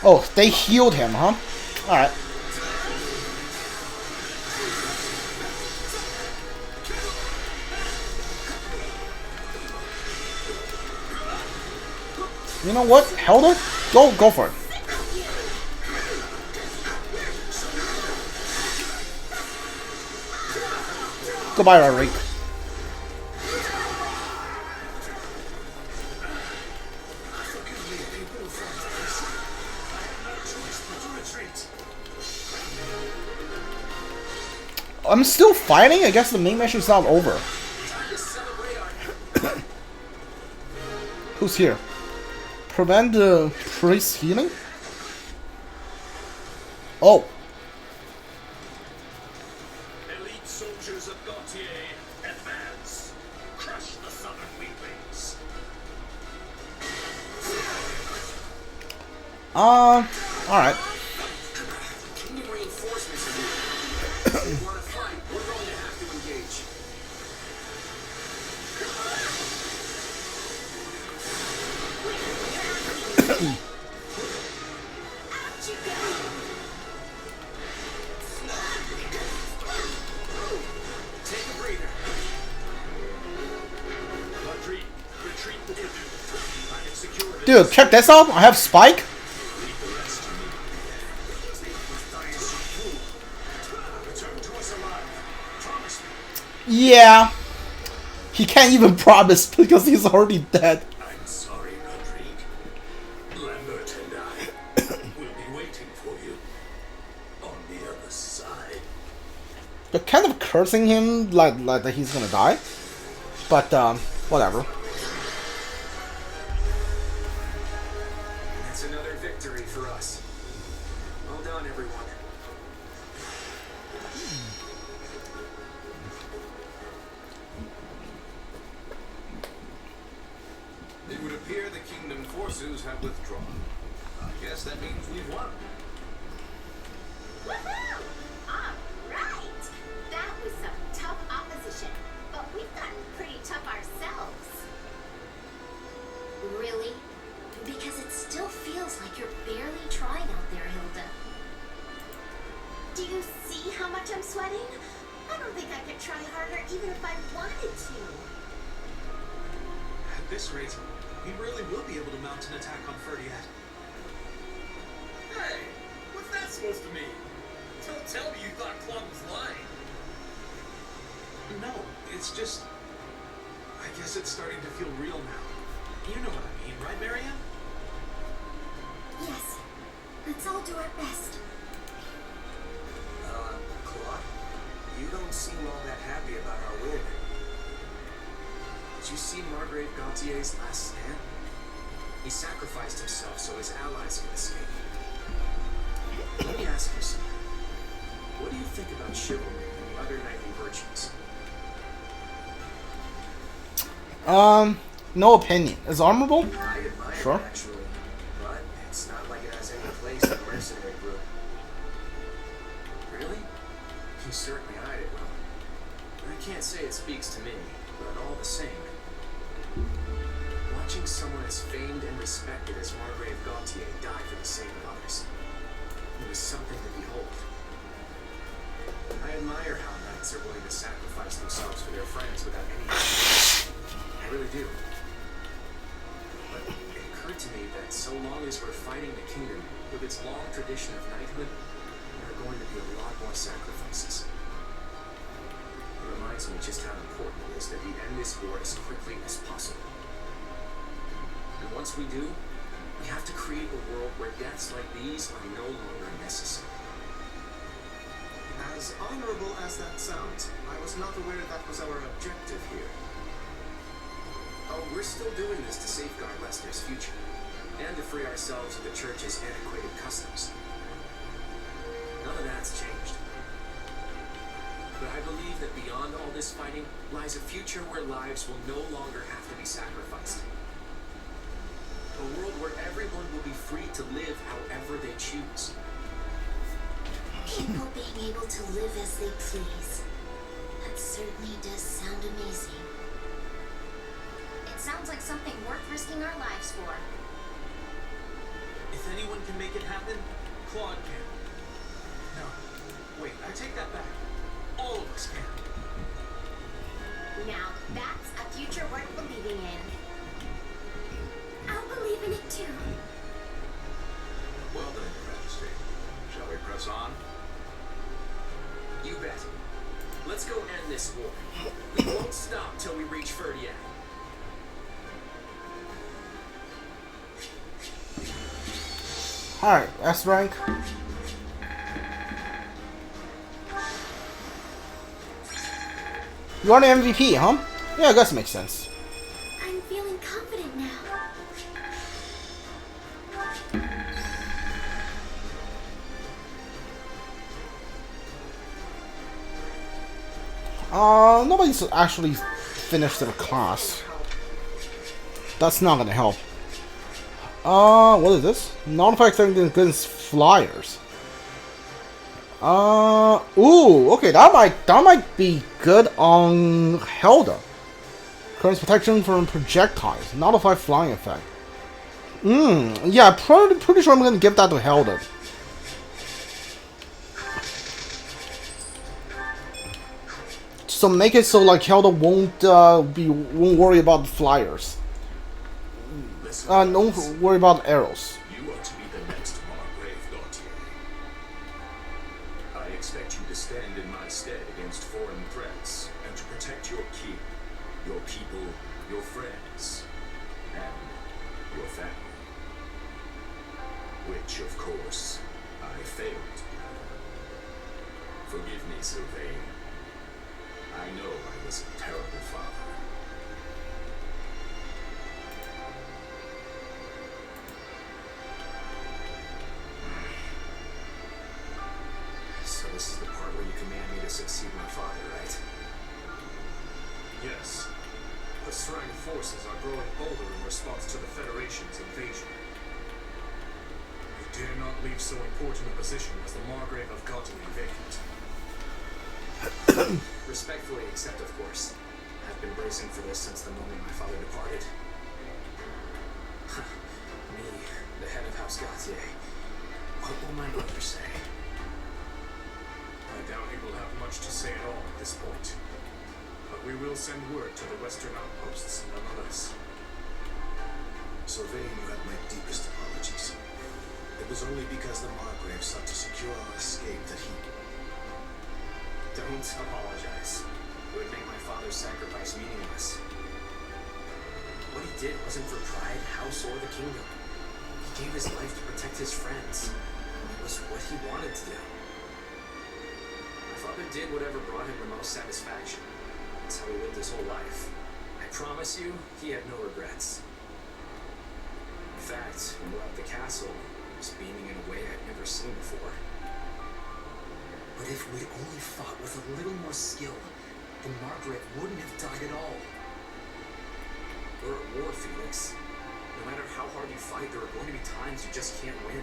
Oh, they healed him, huh? Alright. You know what? Helder? Go for it. Goodbye, Roderick. I'm still fighting? I guess the main mission's not over. Who's here? Prevent the priest healing? Oh. Elite soldiers of Gautier, advance. Crush the southern weaklings. Alright. Can you reinforcements are here? If you want to fight, we're going to have to engage. Take a breather. Retreat with the I can secure it. Dude, check this out. I have Spike. Leave the rest to me. Return to us alive. Promise me. Yeah. He can't even promise because he's already dead. I'm sorry, Rodrigue. Lambert and I will be waiting for you on the other side. They're kind of cursing him like that he's gonna die. But, whatever. That's another victory for us. Well done, everyone. It would appear the kingdom forces have withdrawn. I guess that means we've won. Woohoo! All right! That was some tough opposition, but we've gotten pretty tough ourselves. Really? Because it still feels like you're barely trying out there, Hilda. Do you see how much I'm sweating? I don't think I could try harder even if I wanted to. At this rate, we really will be able to mount an attack on Ferdiad. Hey, what's that supposed to mean? Don't tell me you thought Claude was lying. No, it's just... I guess it's starting to feel real now. You know what I mean, right, Marianne? Yes. Let's all do our best. Claude, you don't seem all that happy about our win. Did you see Margrave Gautier's last stand? He sacrificed himself so his allies could escape. Let me ask you something. What do you think about chivalry and other knightly virtues? No opinion. Is honorable? I admire Sure. it, actually, but it's not like it has any place in the mercenary group. Really? You certainly eyed it well. I can't say it speaks to me, but all the same, watching someone as famed and respected as Margrave Gautier die for the sake of others, it was something to behold. I admire how knights are willing to sacrifice themselves for their friends without any I really do. But it occurred to me that so long as we're fighting the kingdom with its long tradition of knighthood, there are going to be a lot more sacrifices. It reminds me just how important it is that we end this war as quickly as possible. And once we do, we have to create a world where deaths like these are no longer necessary. As honorable as that sounds, I was not aware that was our objective here. Oh, we're still doing this to safeguard Leicester's future, and to free ourselves of the church's antiquated customs. None of that's changed. But I believe that beyond all this fighting lies a future where lives will no longer have to be sacrificed. A world where everyone will be free to live however they choose. People being able to live as they please. That certainly does sound amazing. It sounds like something worth risking our lives for. If anyone can make it happen, Claude can. No, wait, I take that back. All of us can. Now that's a future worth believing in. I'll believe in it too. Well done, Your Majesty. Shall we press on? You bet. Let's go end this war. We won't stop till we reach Ferdiad. Alright, S rank. You are the MVP, huh? Yeah, I guess it makes sense. I'm feeling confident now. Nobody's actually finished their class. That's not gonna help. What is this? Notify things against flyers. Ooh, okay, that might be good on Helda. Current protection from projectiles. Notify flying effect. Yeah, pretty sure I'm gonna give that to Helda. So make it so like Helda won't worry about the flyers. Don't worry about arrows. You are to be the next Margrave Gautier. I expect you to stand in my stead against foreign threats and to protect your king, your people, your friends, and your family. Which, of course, I failed to do. Forgive me, Sylvain. I know I was a terrible father. So this is the part where you command me to succeed my father, right? Yes. The Srang forces are growing bolder in response to the Federation's invasion. We dare not leave so important a position as the Margrave of Gautier vacant. Respectfully accept, of course. I've been bracing for this since the moment my father departed. Me, the head of House Gautier. What will my mother say? I doubt he will have much to say at all at this point. But we will send word to the western outposts nonetheless. Sylvain, you have my deepest apologies. It was only because the Margrave sought to secure our escape that he... Don't apologize. It would make my father's sacrifice meaningless. What he did wasn't for pride, house, or the kingdom. He gave his life to protect his friends. It was what he wanted to do. My father did whatever brought him the most satisfaction. That's how he lived his whole life. I promise you, he had no regrets. In fact, when we left the castle, he was beaming in a way I'd never seen before. But if we'd only fought with a little more skill, then Margaret wouldn't have died at all. We're at war, Felix. No matter how hard you fight, there are going to be times you just can't win.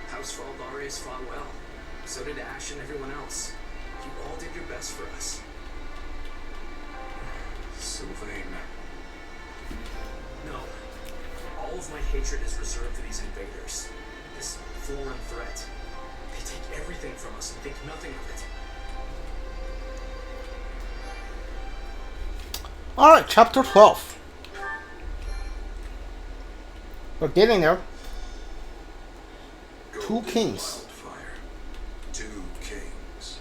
House Fraldarius fought well. So did Ash and everyone else. You all did your best for us. Sylvain. No. All of my hatred is reserved for these invaders. This foreign threat. They take everything from us and think nothing of it. Alright, chapter 12. We're getting there. Two kings. Wildfire. Two kings.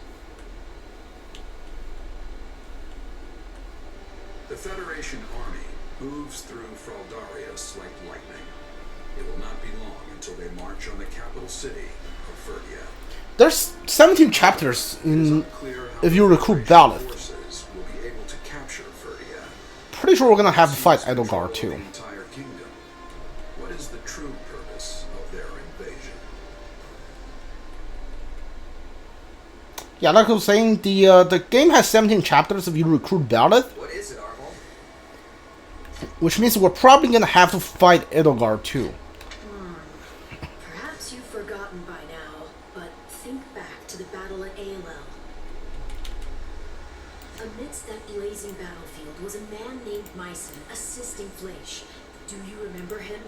The Federation army moves through Fraldarius like lightning. It will not be long until they march on the capital city of Ferdia. There's 17 chapters in, Unclear how if you the recruit Federation Ballot. forces will be able to capture Ferdia. Pretty sure we're gonna have to fight Seize control Edelgard of too. the entire kingdom. What is the true purpose of their invasion? Yeah, like I was saying, the game has 17 chapters if you recruit Ballot, What is it, Arvel? which means we're probably gonna have to fight Edelgard too. Perhaps you've forgotten by now, but think back to the battle at ALL. Amidst that blazing battlefield was a man named Myson assisting Fleisch. Do you remember him?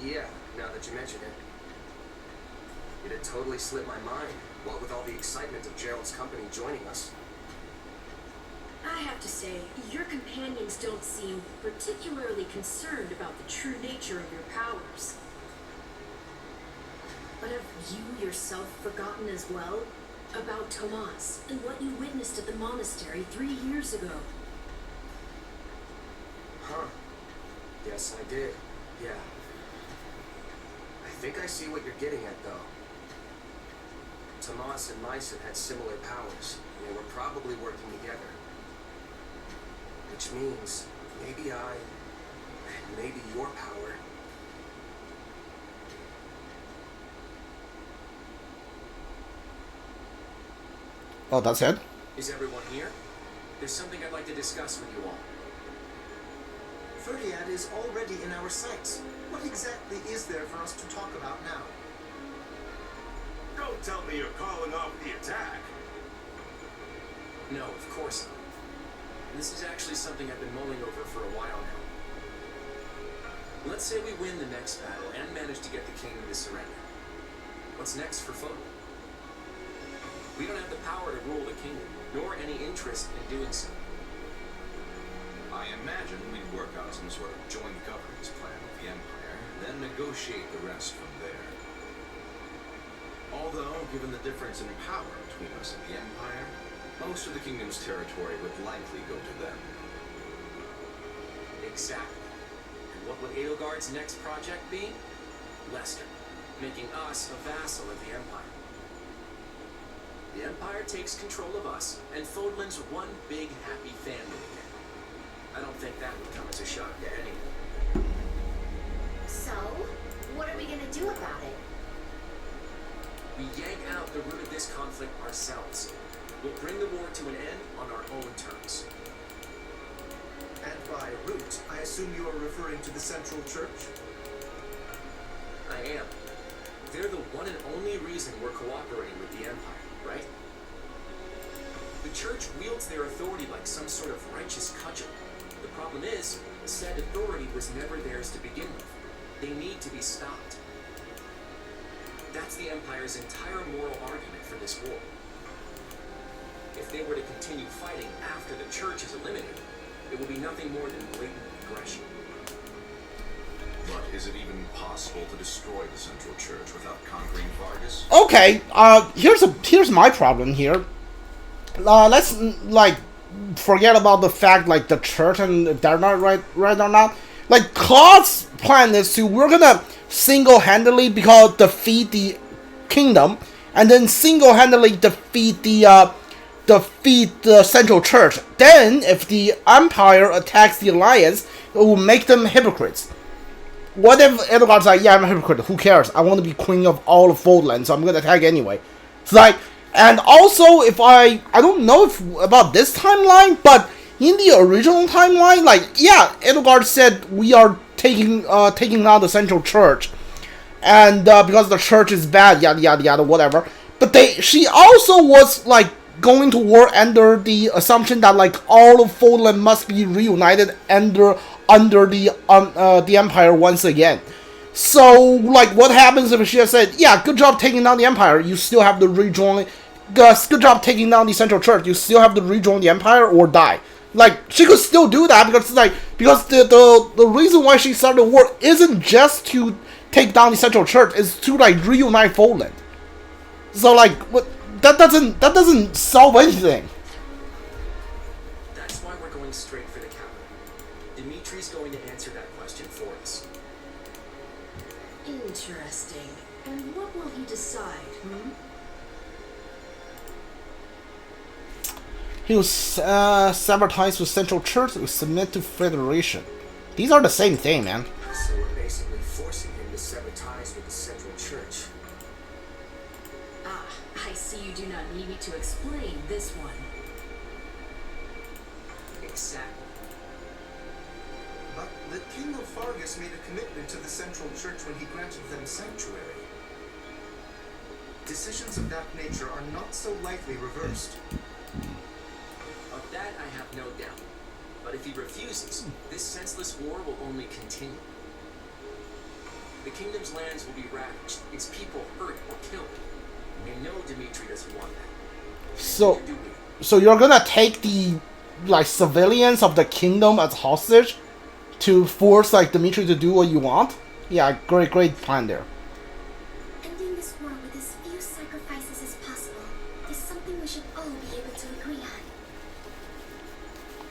Yeah, now that you mention it. It had totally slipped my mind, what with all the excitement of Gerald's company joining us. I have to say, your companions don't seem particularly concerned about the true nature of your powers. But have you yourself forgotten as well about Tomas and what you witnessed at the monastery 3 years ago? Huh. Yes, I did. Yeah. I think I see what you're getting at, though. Tomas and Myson had similar powers, and they were probably working together. Which means, maybe I, and maybe your power... Oh, that's it? Is everyone here? There's something I'd like to discuss with you all. Ferdiad is already in our sights. What exactly is there for us to talk about now? Don't tell me you're calling off the attack. No, of course not. This is actually something I've been mulling over for a while now. Let's say we win the next battle and manage to get the kingdom to surrender. What's next for Fodo? We don't have the power to rule the kingdom, nor any interest in doing so. I imagine we'd work out some sort of joint governance plan with the Empire, then negotiate the rest from there. Although, given the difference in power between us and the Empire, most of the kingdom's territory would likely go to them. Exactly. And what would Edelgard's next project be? Lester, making us a vassal of the Empire. The Empire takes control of us, and Fodlan's one big happy family again. I don't think that would come as a shock to anyone. So, what are we gonna do about it? We yank out the root of this conflict ourselves. We'll bring the war to an end on our own terms. And by root, I assume you are referring to the Central Church? I am. They're the one and only reason we're cooperating with the Empire, right? The Church wields their authority like some sort of righteous cudgel. The problem is, said authority was never theirs to begin with. They need to be stopped. That's the Empire's entire moral argument for this war. If they were to continue fighting after the Church is eliminated, it will be nothing more than blatant aggression. But is it even possible to destroy the Central Church without conquering Vargas? Okay, here's my problem here. Let's like forget about the fact like the church and if they're not right or not. Like Claude's plan is we're gonna single-handedly defeat the kingdom and then single-handedly defeat the Central Church. Then if the Empire attacks the Alliance, it will make them hypocrites. What if Edelgard's like, yeah, I'm a hypocrite, who cares? I want to be queen of all of Fodland, so I'm gonna attack anyway. It's like, and also if I don't know if about this timeline, but in the original timeline, like, yeah, Edelgard said we are taking down the Central Church, and because the church is bad, yada yada yada, whatever. But she also was like going to war under the assumption that like all of Fodland must be reunited under the Empire once again. So like, what happens if she has said, yeah, good job taking down the Empire, you still have to rejoin. Good job taking down the Central Church, you still have to rejoin the Empire or die. Like, she could still do that because the reason why she started the war isn't just to take down the Central Church, it's to like reunite Fodland. So like, what, that doesn't solve anything. That's why we're going straight for the capital. Dimitri's going to answer that question for us. Interesting. And what will he decide, He will sever ties with Central Church and submit to Federation. These are the same thing, man. So we're basically forcing him to sever ties with the Central Church. Ah, I see you do not need me to explain this one. Exactly. But the King of Vargas made a commitment to the Central Church when he granted them sanctuary. Decisions of that nature are not so lightly reversed. Of that I have no doubt. But if he refuses, this senseless war will only continue. The kingdom's lands will be ravaged, its people hurt or killed. And no, Dimitri doesn't want that. So, Neither do we. so you're gonna take the like civilians of the kingdom as hostage to force like Dimitri to do what you want? Yeah, great plan there. Ending this war with as few sacrifices as possible is something we should all be able to agree on.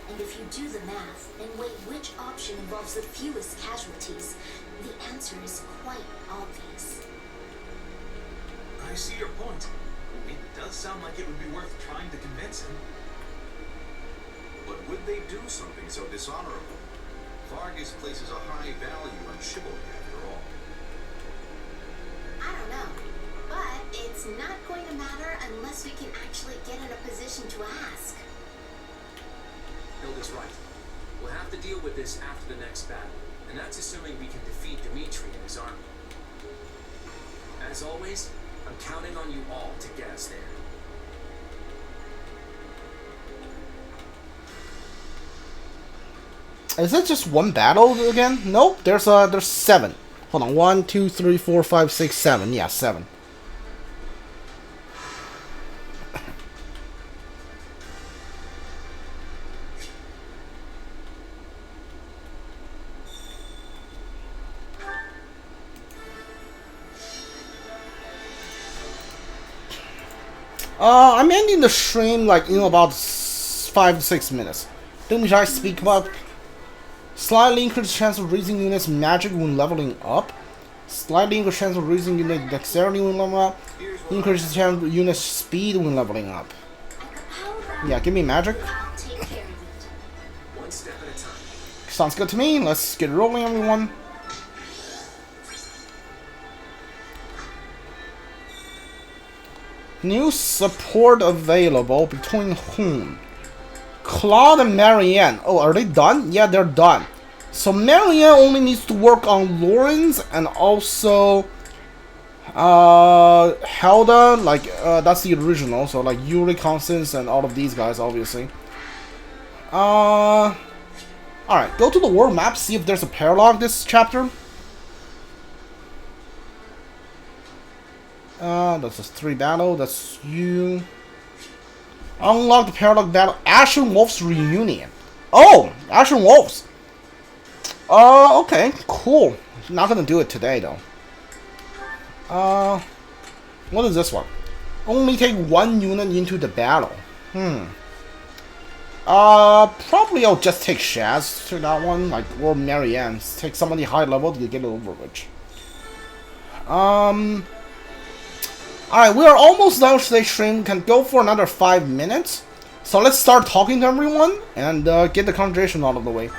And if you do the math and weigh which option involves the fewest casualties, the answer is quite obvious. I see your point. It does sound like it would be worth trying to convince him. But would they do something so dishonorable? Vargas places a high value on chivalry, after all. I don't know, but it's not going to matter unless we can actually get in a position to ask. Hilda's right. We'll have to deal with this after the next battle, and that's assuming we can defeat Dimitri and his army. As always, I'm counting on you all to get us there. Is it just one battle again? Nope, there's 7. Hold on, 1, 2, 3, 4, 5, 6, 7. Yeah, 7. I'm ending the stream like in about 5 to 6 minutes. Then we shall speak about slightly increased chance of raising units magic when leveling up. Slightly increased chance of raising unit dexterity when leveling up. Increased chance of unit speed when leveling up. Yeah, give me magic. I'll take care of it. One step at a time. Sounds good to me. Let's get rolling, everyone. New support available between whom? Claude and Marianne. Oh, are they done? Yeah, they're done. So Marianne only needs to work on Lawrence and also Helda. Like that's the original. So like Yuri, Constance, and all of these guys, obviously. All right, go to the world map. See if there's a paralog this chapter. That's just 3 battle. That's you. Unlock the paralog battle. Ashen Wolves reunion. Oh, Ashen Wolves. Okay, cool. Not gonna do it today though. What is this one? Only take 1 unit into the battle. Probably I'll just take Shaz to that one, like, or Marianne. Take somebody high level to get it over with. Alright, we are almost done with today's stream. Can go for another 5 minutes. So let's start talking to everyone and get the conversation out of the way.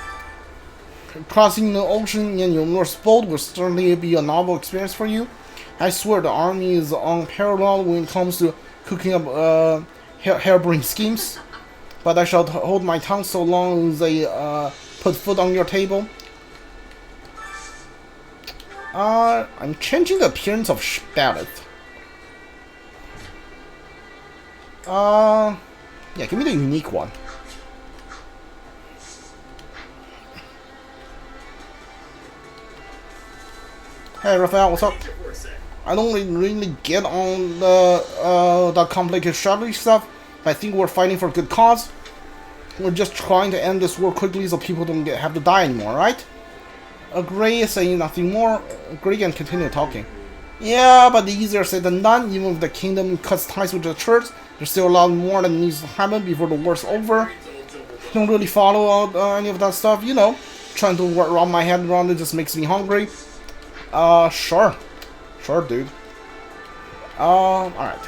Crossing the ocean in your Norse boat will certainly be a novel experience for you. I swear the army is unparalleled when it comes to cooking up harebrained schemes. But I shall hold my tongue so long as they put food on your table. I'm changing the appearance of Sparrow. Yeah, give me the unique one. Hey, Raphael, what's up? I don't really get on the complicated strategy stuff. I think we're fighting for a good cause. We're just trying to end this war quickly so people don't have to die anymore, right? Agree, saying nothing more. Agree and continue talking. Yeah, but easier said than done. Even if the kingdom cuts ties with the church, there's still a lot more that needs to happen before the war's over. Don't really follow any of that stuff, you know. Trying to wrap my head around it just makes me hungry. Sure. Sure, dude. Alright.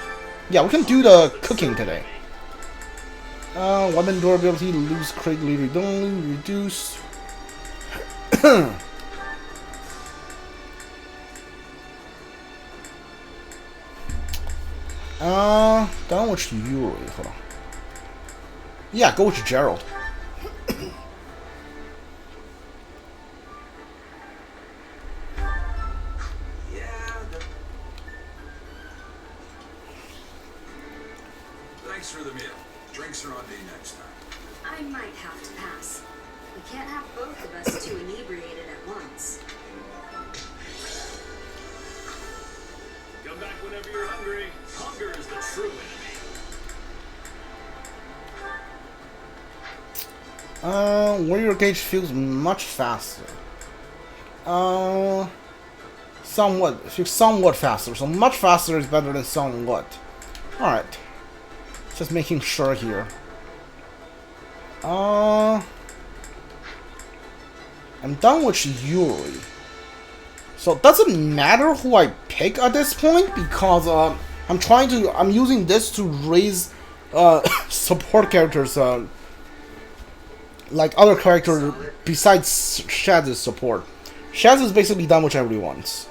Yeah, we can do the cooking today. Weapon durability, lose critically reduced. Done with Yuri. Hold on. Yeah, go with Gerald. Thanks for the meal. Drinks are on me next time. I might have to pass. We can't have both of us too inebriated at once. Come back whenever you're hungry. Hunger is the true enemy. Warrior gauge feels much faster. Somewhat faster. So much faster is better than somewhat. Alright. Just making sure here. I'm done with Yuri. So it doesn't matter who I pick at this point because I'm using this to raise support characters like other characters besides Shaz's support. Shaz is basically done with everyone's.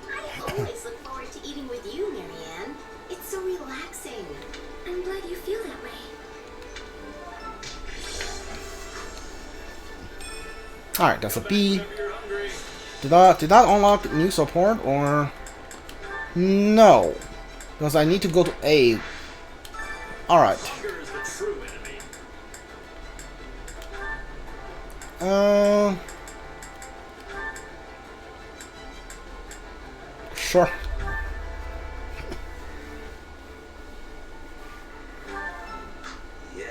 I always look forward to eating with you, Marianne. It's so relaxing. I'm glad you feel that way. Alright, that's a B. Did that unlock new support or no? Because I need to go to A. Alright. Hunger is the true enemy. Sure. Yeah.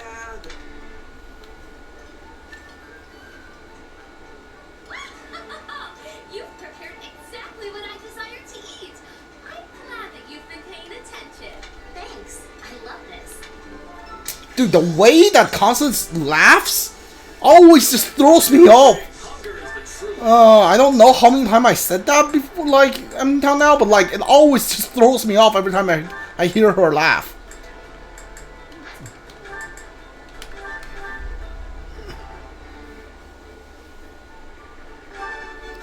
You've prepared exactly what I desire to eat. I'm glad that you've been paying attention. Thanks. I love this. Dude, the way that Constance laughs always just throws me off. Hunger is the true I don't know how many times I said that before, like, until now, but like, it always just throws me off every time I hear her laugh.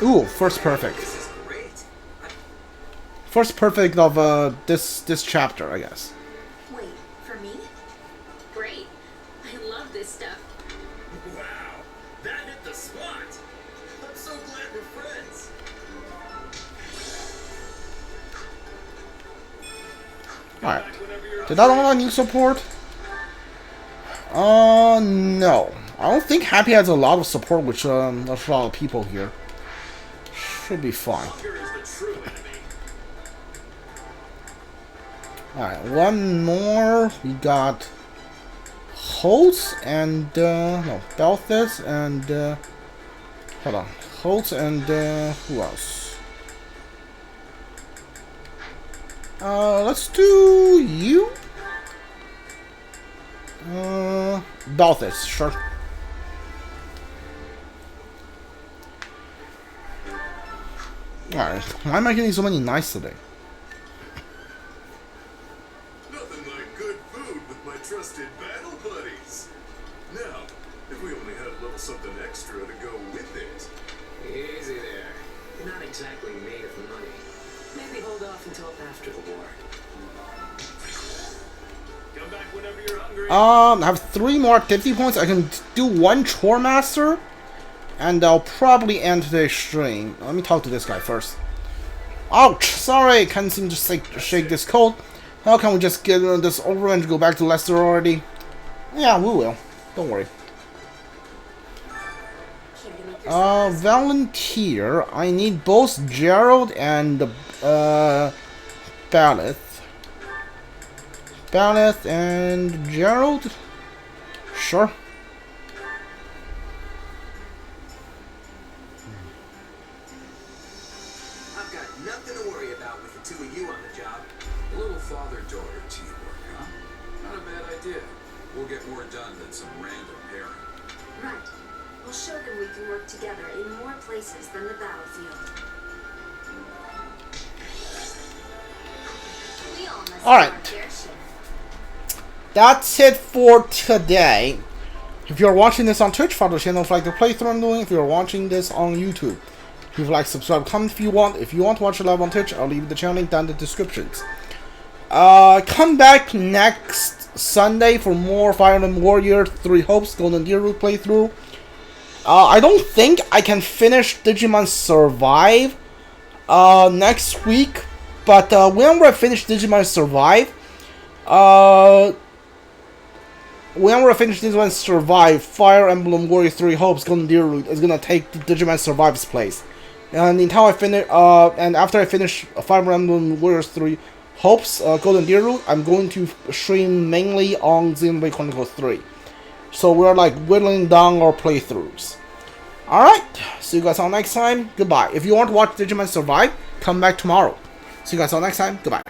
Ooh, first perfect. This is great. First perfect of this chapter, I guess. Wait, for me? Great. I love this stuff. Wow, that hit the spot. I'm so glad we're friends. Alright. Did that unlock new support? No. I don't think Happy has a lot of support with a lot of people here. Should be fine. Hunger is the true enemy. Alright, one more. We got Holtz and no, Belthus and hold on. Holtz and who else? Let's do you. Belthus, sure. Alright, why am I getting so many knives today? Nothing like good food with my trusted battle buddies. Now, if we only had a little something extra to go with it. Easy there. You're not exactly made of money. Maybe hold off until after the war. Come back whenever you're hungry. I have 3 more activity points. I can do 1 chore master, and I'll probably end today's stream. Let me talk to this guy first. Ouch! Sorry, can't seem to shake this cold. How can we just get this over and go back to Leicester already? Yeah, we will. Don't worry. Care to make yourself Volunteer. I need both Gerald and Balleth. Balleth and Gerald? Sure. I've got nothing to worry about with the two of you on the job. A little father-daughter teamwork, huh? Not a bad idea. We'll get more done than some random pairing. Right. We'll show them we can work together in more places than the battlefield. We all must All right. have our fair share. That's it for today. If you're watching this on Twitch, follow the channel like the playthrough I'm doing. If you're watching this on YouTube, if you like, subscribe, comment if you want. If you want to watch it live on Twitch, I'll leave the channel link down in the descriptions. Come back next Sunday for more Fire Emblem Warriors 3 Hopes Golden Deer Route playthrough. I don't think I can finish Digimon Survive next week, but whenever I finish Digimon Survive, Fire Emblem Warriors 3 Hopes Golden Deer Route is gonna take Digimon Survive's place. And until I finish, and after I finish Fire Emblem Warriors 3 Hopes Golden Deer Route, I'm going to stream mainly on Xenoblade Chronicles 3. So we're like whittling down our playthroughs. Alright, see you guys all next time. Goodbye. If you want to watch Digimon Survive, come back tomorrow. See you guys all next time. Goodbye.